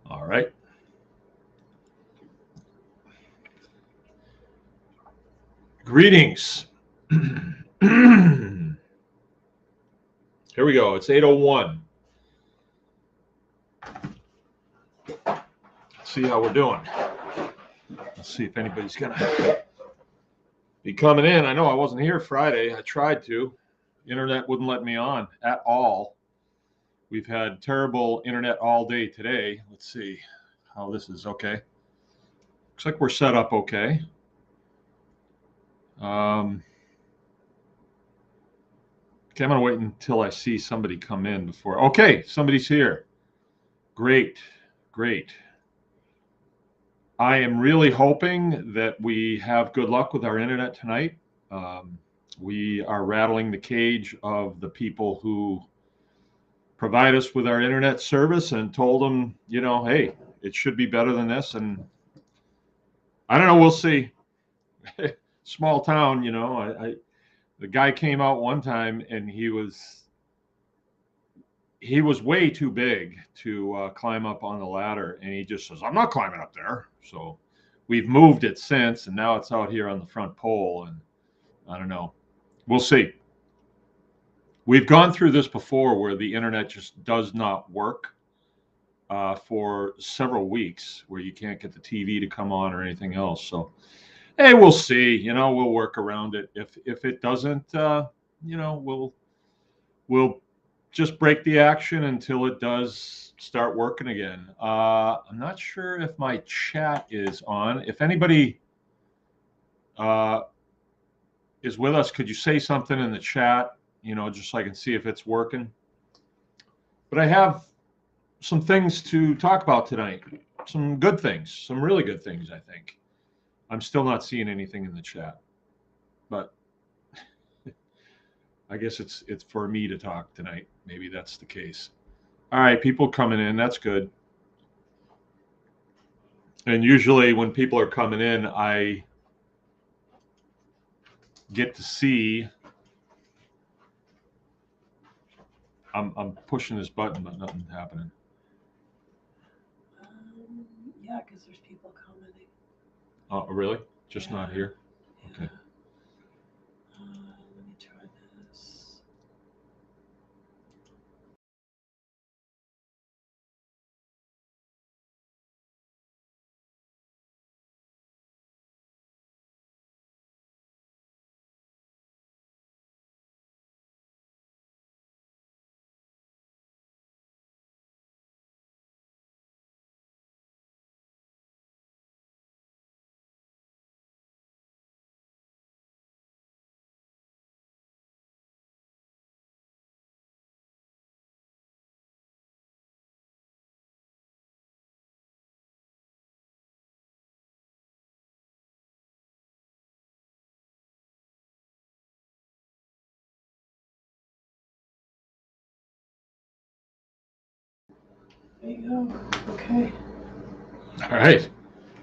All right. Greetings. Here we go. It's 8:01. Let's see how we're doing. Let's see if anybody's going to be coming in. I know I wasn't here Friday. I tried to. Internet wouldn't let me on at all. We've had terrible internet all day today. Let's see how this is. Okay. Looks like we're set up okay. Okay, I'm going to wait until I see somebody come in before. Okay, somebody's here. Great, great. I am really hoping that we have good luck with our internet tonight. We are rattling the cage of the people who provide us with our internet service and told them, hey, it should be better than this. And I don't know, we'll see. Small town, the guy came out one time and he was way too big to climb up on the ladder, and he just says, I'm not climbing up there. So we've moved it since, and now it's out here on the front pole, and I don't know. We'll see. We've gone through this before where the internet just does not work for several weeks, where you can't get the TV to come on or anything else. So, hey, we'll see. We'll work around it. If it doesn't, we'll just break the action until it does start working again. I'm not sure if my chat is on. If anybody is with us, could you say something in the chat, just so I can see if it's working? But I have some things to talk about tonight. Some good things, some really good things, I think. I'm still not seeing anything in the chat, but I guess it's for me to talk tonight. Maybe that's the case. All right, people coming in. That's good. And usually when people are coming in, I get to see. I'm pushing this button, but nothing's happening. Yeah, because there's people commenting. Oh, really? Just not here? Yeah. Okay. Let me try this. There you go. Okay. All right.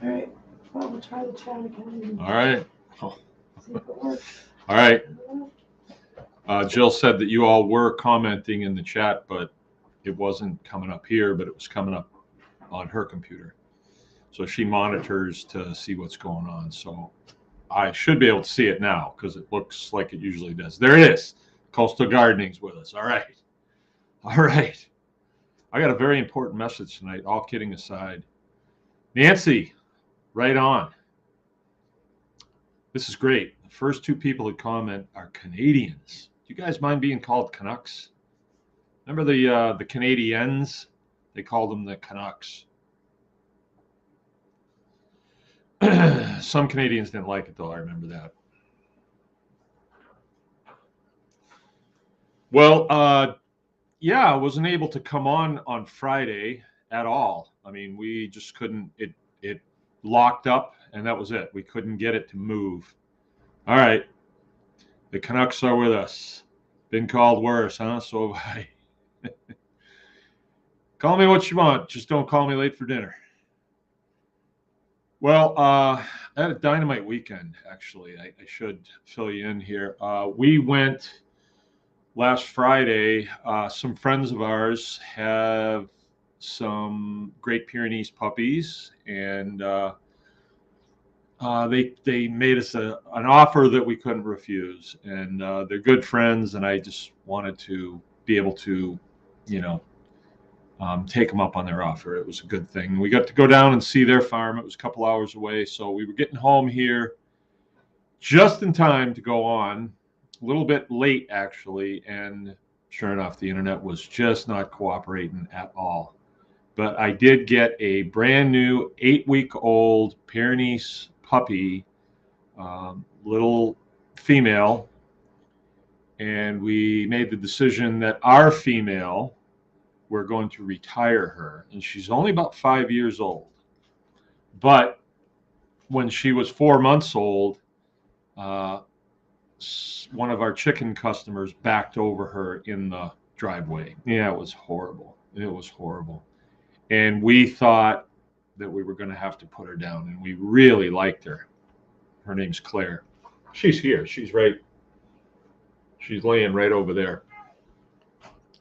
All right. Well, we'll try the chat again. All right. Oh. See if it works. All right. Jill said that you all were commenting in the chat, but it wasn't coming up here, but it was coming up on her computer. So she monitors to see what's going on. So I should be able to see it now because it looks like it usually does. There it is. Coastal Gardening's with us. All right. All right. I got a very important message tonight, all kidding aside. Nancy, right on. This is great. The first two people to comment are Canadians. Do you guys mind being called Canucks? Remember the Canadiens? They called them the Canucks. Some Canadians didn't like it, though. I remember that. Well, yeah, I wasn't able to come on Friday at all. I mean, we just couldn't. It locked up, and that was it. We couldn't get it to move. All right, the Canucks are with us. Been called worse, huh? So have I. Call me what you want. Just don't call me late for dinner. Well, I had a dynamite weekend, actually. I should fill you in here. We went last Friday. Some friends of ours have some Great Pyrenees puppies, and they made us an offer that we couldn't refuse, and they're good friends, and I just wanted to be able to, you know, take them up on their offer. It was a good thing. We got to go down and see their farm. It was a couple hours away, so we were getting home here just in time to go on, a little bit late actually, and sure enough, the internet was just not cooperating at all. But I did get a brand new 8-week-old Pyrenees puppy, little female, and we made the decision that our female, we're going to retire her, and she's only about 5 years old. But when she was 4 months old, one of our chicken customers backed over her in the driveway. Yeah, it was horrible. It was horrible. And we thought that we were going to have to put her down, and we really liked her. Her name's Claire. She's here. She's laying right over there.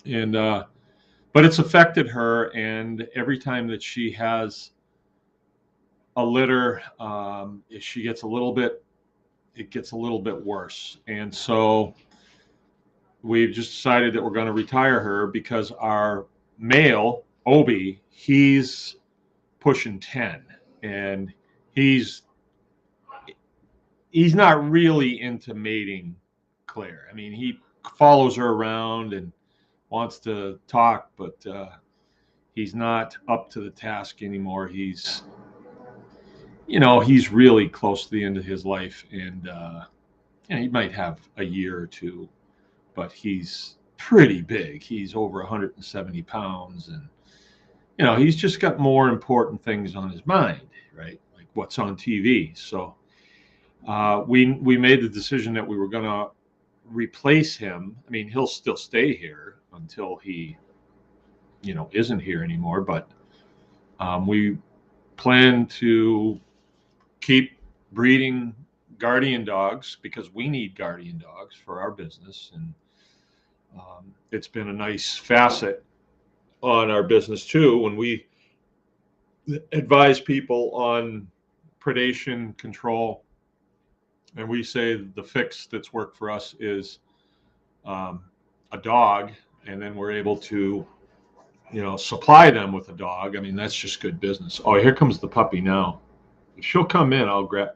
And but it's affected her, and every time that she has a litter, she gets a little bit, it gets a little bit worse. And so we've just decided that we're going to retire her because our male, Obi, he's pushing 10, and he's not really into mating Claire. I mean, he follows her around and wants to talk, but he's not up to the task anymore. He's, you know, he's really close to the end of his life, and you know, he might have a year or two, but he's pretty big. He's over 170 pounds, and you know, he's just got more important things on his mind, right? Like what's on TV. So we made the decision that we were going to replace him. I mean, he'll still stay here until he, you know, isn't here anymore. But we plan to keep breeding guardian dogs because we need guardian dogs for our business, and it's been a nice facet on our business too when we advise people on predation control, and we say the fix that's worked for us is a dog, and then we're able to, you know, supply them with a dog. I mean, that's just good business. Oh, here comes the puppy now. If she'll come in, I'll grab.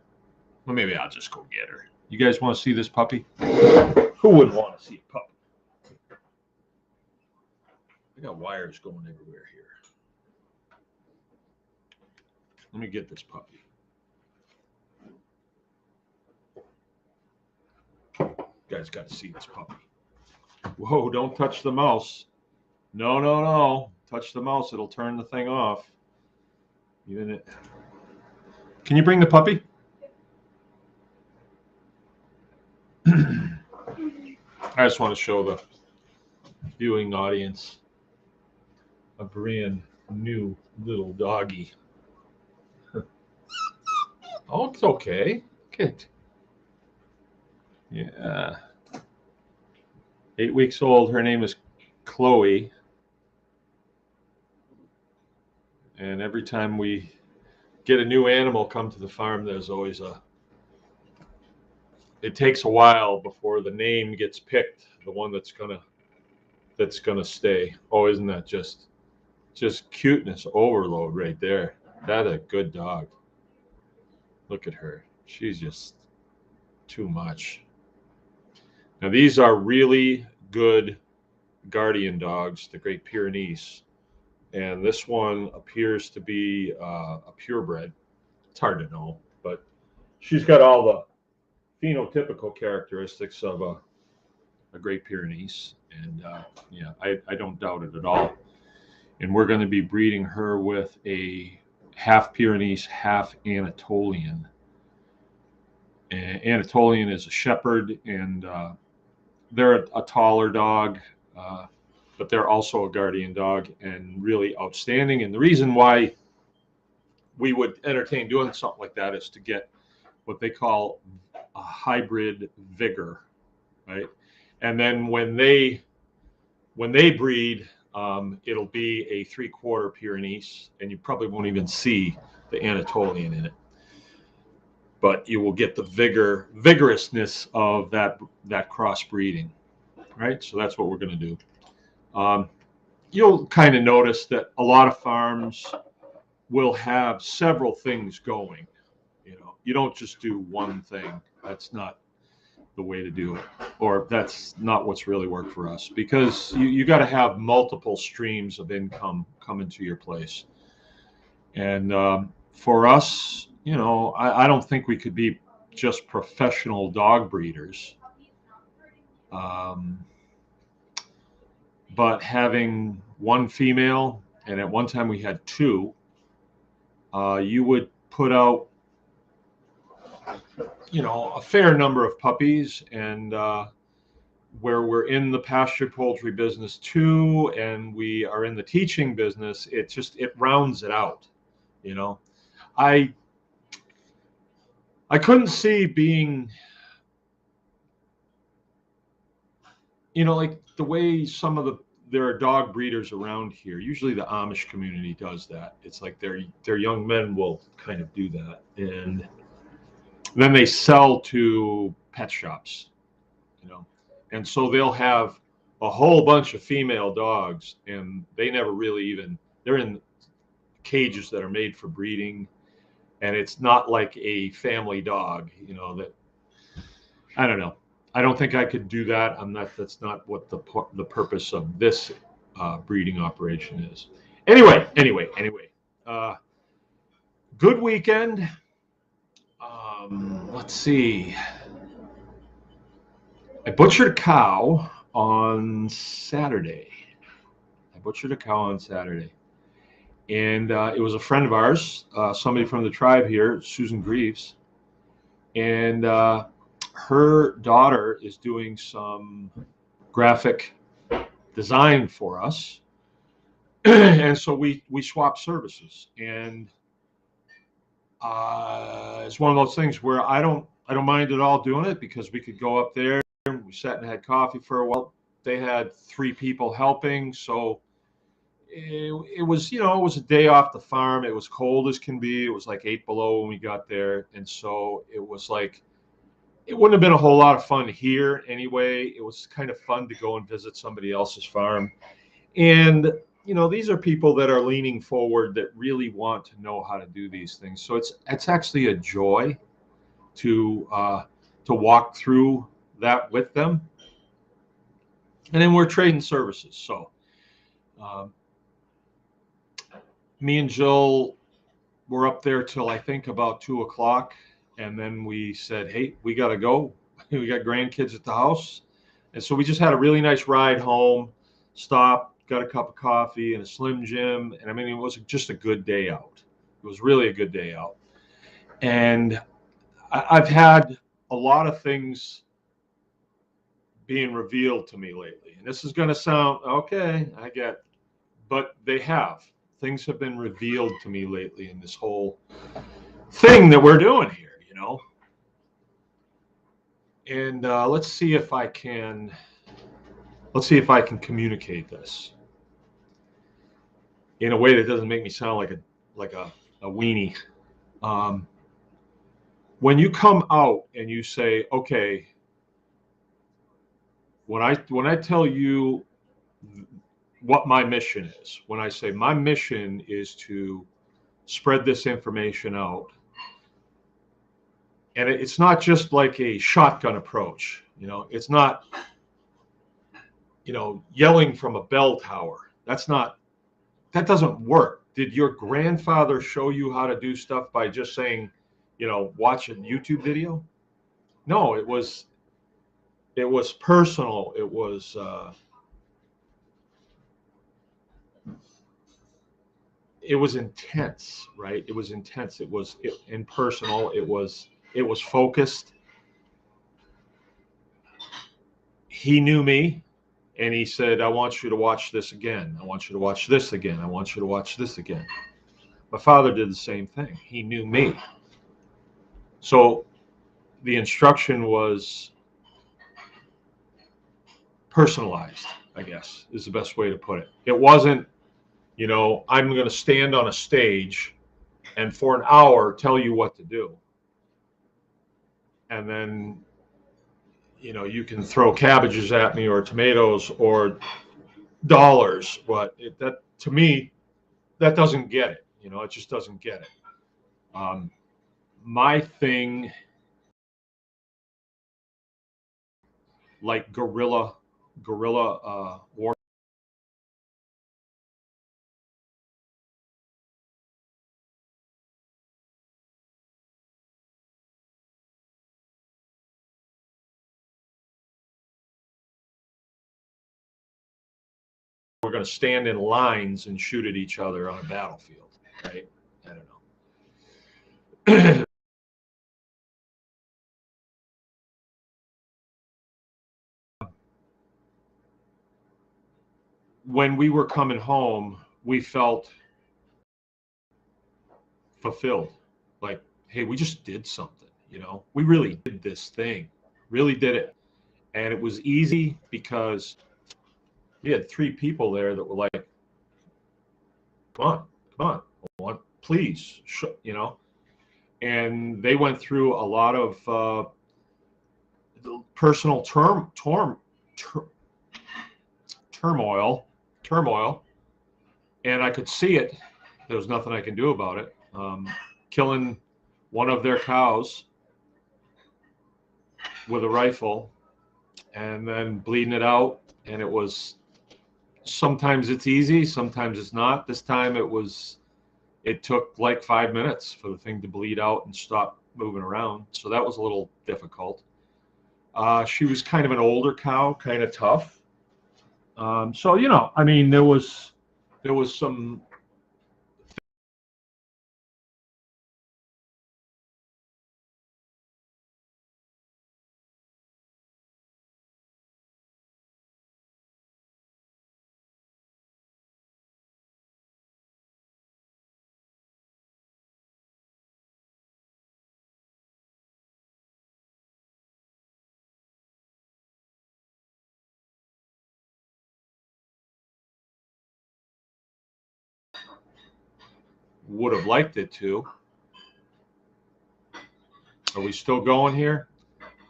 Well, maybe I'll just go get her. You guys want to see this puppy? Who wouldn't want to see a puppy? I got wires going everywhere here. Let me get this puppy. You guys got to see this puppy. Whoa, don't touch the mouse. No, no, no. Touch the mouse, it'll turn the thing off. Even it. Can you bring the puppy? I just want to show the viewing audience a brand new little doggy. Oh, it's okay. Good. Yeah. 8 weeks old. Her name is Chloe. And every time we get a new animal come to the farm, there's always it takes a while before the name gets picked, the one that's gonna stay. Oh, isn't that just cuteness overload right there? That's a good dog. Look at her. She's just too much. Now these are really good guardian dogs, the Great Pyrenees. And this one appears to be a purebred. It's hard to know, but she's got all the phenotypical characteristics of a Great Pyrenees. And yeah, I don't doubt it at all. And we're going to be breeding her with a half Pyrenees, half Anatolian. And Anatolian is a shepherd, and they're a taller dog, but they're also a guardian dog and really outstanding. And the reason why we would entertain doing something like that is to get what they call a hybrid vigor, right? And then when they breed, It'll be a 3/4 Pyrenees, and you probably won't even see the Anatolian in it. But you will get the vigorousness of that crossbreeding, right? So that's what we're going to do. You'll kind of notice that a lot of farms will have several things going. You don't just do one thing. That's not the way to do it, or that's not what's really worked for us, because you got to have multiple streams of income coming to your place. And for us, I don't think we could be just professional dog breeders. But having one female, and at one time we had two, you would put out, a fair number of puppies, and where we're in the pastured poultry business too, and we are in the teaching business, it rounds it out. I couldn't see being, like the way there are dog breeders around here. Usually the Amish community does that. It's like their young men will kind of do that, and then they sell to pet shops, and so they'll have a whole bunch of female dogs, and they never really they're in cages that are made for breeding, and it's not like a family dog, that, I don't know. I don't think I could do that. That's not what the purpose of this breeding operation is. Anyway. Good weekend. Let's see. I butchered a cow on Saturday. And it was a friend of ours, somebody from the tribe here, Susan Greaves. And her daughter is doing some graphic design for us. And so we swapped services. And it's one of those things where I don't mind at all doing it, because we could go up there. We sat and had coffee for a while. They had 3 people helping, so it was a day off the farm. It was cold as can be. It was like 8 below when we got there, and so it was like, it wouldn't have been a whole lot of fun here anyway. It was kind of fun to go and visit somebody else's farm, and these are people that are leaning forward, that really want to know how to do these things. So it's actually a joy to walk through that with them. And then we're trading services. So me and Jill were up there till I think about 2 o'clock. And then we said, hey, we got to go. We got grandkids at the house. And so we just had a really nice ride home, stopped, got a cup of coffee and a Slim Jim. And I mean, it was just a good day out. It was really a good day out. And I've had a lot of things being revealed to me lately. And this is going to sound, okay, I get it. But things have been revealed to me lately in this whole thing that we're doing here, And let's see if I can communicate this in a way that doesn't make me sound like a weenie. When you come out and you say, okay, when I tell you what my mission is, when I say my mission is to spread this information out, and it's not just like a shotgun approach, it's not, yelling from a bell tower. That doesn't work. Did your grandfather show you how to do stuff by just saying, watch a YouTube video? No, it was personal. It was intense, right? It was intense. It was impersonal. It was focused. He knew me, and he said, I want you to watch this again. I want you to watch this again. I want you to watch this again. My father did the same thing. He knew me. So the instruction was personalized. I guess is the best way to put it. It wasn't, you know, I'm going to stand on a stage and for an hour tell you what to do. And then, you know, you can throw cabbages at me or tomatoes or dollars, but that to me, that doesn't get it. You know, it just doesn't get it. My thing, like guerrilla war. We're going to stand in lines and shoot at each other on a battlefield, right? I don't know. When we were coming home, we felt fulfilled. Like, hey, we just did something, you know? We really did this thing, really did it. And it was easy because we had 3 people there that were like, come on, please, you know? And they went through a lot of personal turmoil, and I could see it. There was nothing I can do about it. Killing one of their cows with a rifle and then bleeding it out. And it was, sometimes it's easy, sometimes it's not. This time it took like 5 minutes for the thing to bleed out and stop moving around. So that was a little difficult. She was kind of an older cow, kind of tough. So, you know, I mean, there was some. Would have liked it to. Are we still going here?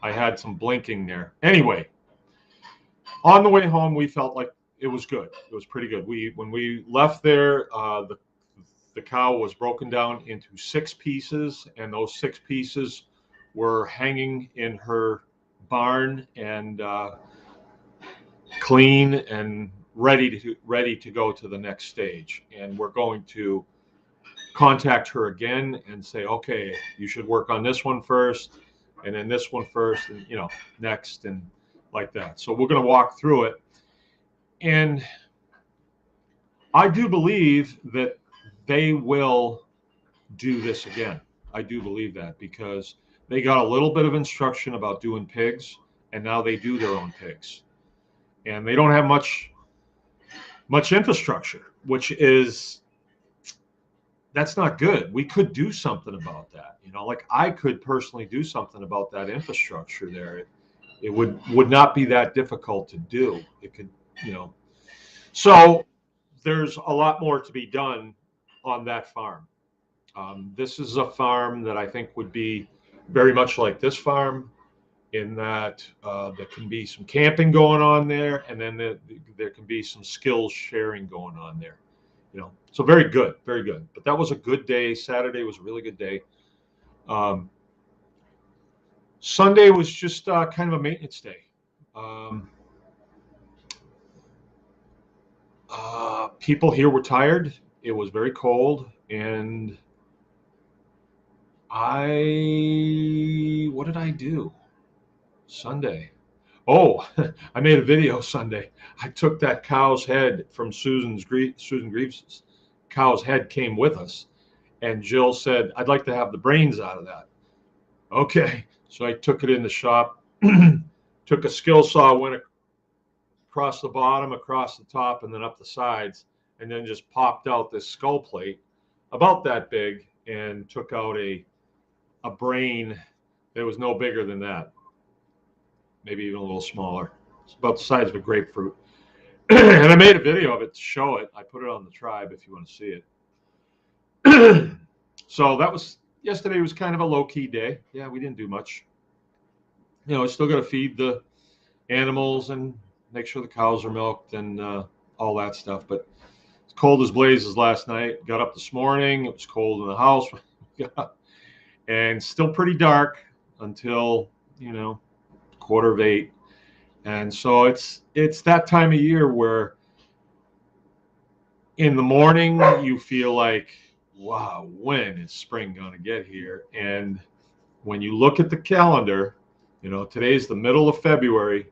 I had some blinking there. Anyway, on the way home, we felt like it was good. It was pretty good. When we left there, the cow was broken down into 6 pieces, and those 6 pieces were hanging in her barn and clean and ready to go to the next stage. And we're going to contact her again and say, okay, you should work on this one first, and then this one first, and, you know, next, and like that. So we're going to walk through it. And I do believe that they will do this again. I do believe that because they got a little bit of instruction about doing pigs, and now they do their own pigs. And they don't have much infrastructure, which is, that's not good. We could do something about that. You know, like I could personally do something about that infrastructure there. It would not be that difficult to do. It could, you know. So there's a lot more to be done on that farm. This is a farm that I think would be very much like this farm, in that there can be some camping going on there, and then there can be some skills sharing going on there. You know, so very good, very good. But that was a good day. Saturday was a really good day. Sunday was just kind of a maintenance day. People here were tired. It was very cold, and what did I do Sunday? Oh, I made a video Sunday. I took that cow's head from Susan Greaves' cow's head came with us, and Jill said, "I'd like to have the brains out of that." Okay, so I took it in the shop, took a skill saw, went across the bottom, across the top, and then up the sides, and then just popped out this skull plate about that big and took out a brain that was no bigger than that, maybe even a little smaller. It's about the size of a grapefruit. And I made a video of it to show it. I put it on the tribe if you want to see it. So that was yesterday. Was kind of a low key day. Yeah, we didn't do much. You know, I still got to feed the animals and make sure the cows are milked and all that stuff. But it's cold as blazes last night. Got up this morning. It was cold in the house, and still pretty dark until 7:45. And so it's that time of year where in the morning you feel like, wow, when is spring going to get here? And when you look at the calendar, today's the middle of February,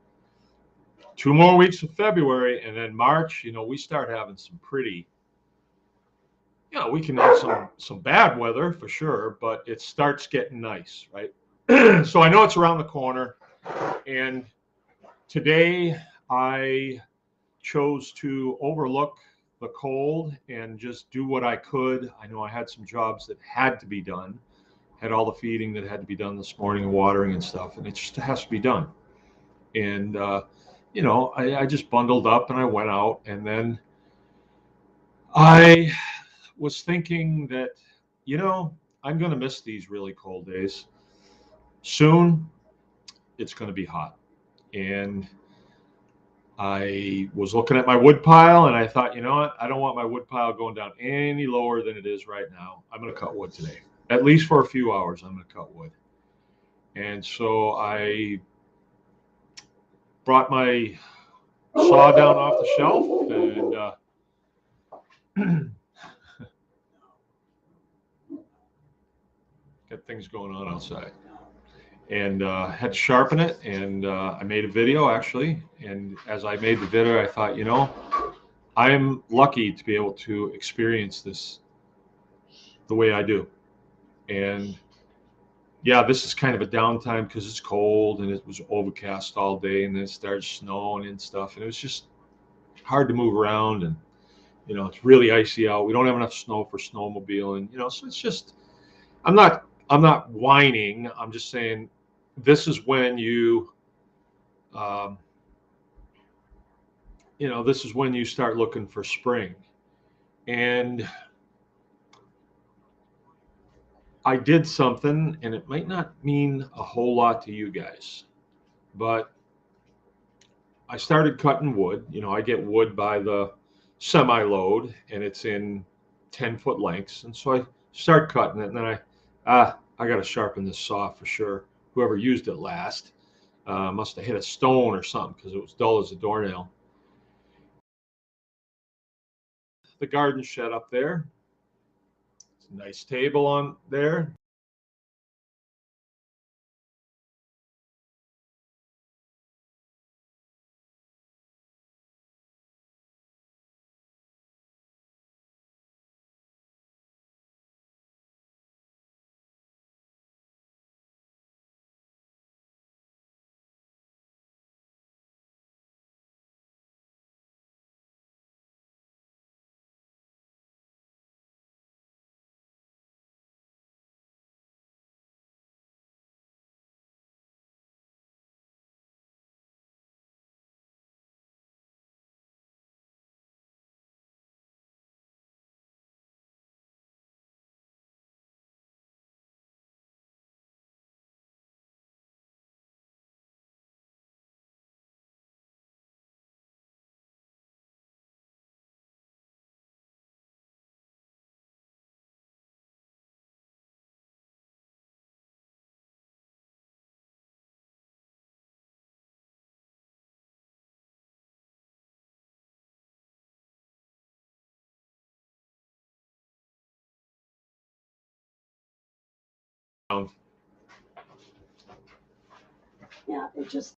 2 more weeks of February, and then March, we start having some pretty, we can have some bad weather for sure, but it starts getting nice, right? So I know it's around the corner, and today I chose to overlook the cold and just do what I could. I know I had some jobs that had to be done, had all the feeding that had to be done this morning and watering and stuff, and it just has to be done. And, I just bundled up and I went out, and then I was thinking that, I'm going to miss these really cold days. Soon it's going to be hot. And I was looking at my wood pile and I thought, you know what? I don't want my wood pile going down any lower than it is right now. I'm going to cut wood today. At least for a few hours, I'm going to cut wood. And so I brought my saw down off the shelf and got things going on outside. And had to sharpen it. And I made a video actually. And as I made the video, I thought, I'm lucky to be able to experience this the way I do. And yeah, this is kind of a downtime because it's cold and it was overcast all day, and then it started snowing and stuff. And it was just hard to move around. And, it's really icy out. We don't have enough snow for snowmobiling, so it's just, I'm not whining. I'm just saying this is when um, this is when you start looking for spring. And I did something, and it might not mean a whole lot to you guys, but I started cutting wood. I get wood by the semi load, and it's in 10-foot lengths. And so I start cutting it, and then I got to sharpen this saw for sure. Whoever used it last must have hit a stone or something because it was dull as a doornail. The garden shed up there. It's a nice table on there. Yeah, it just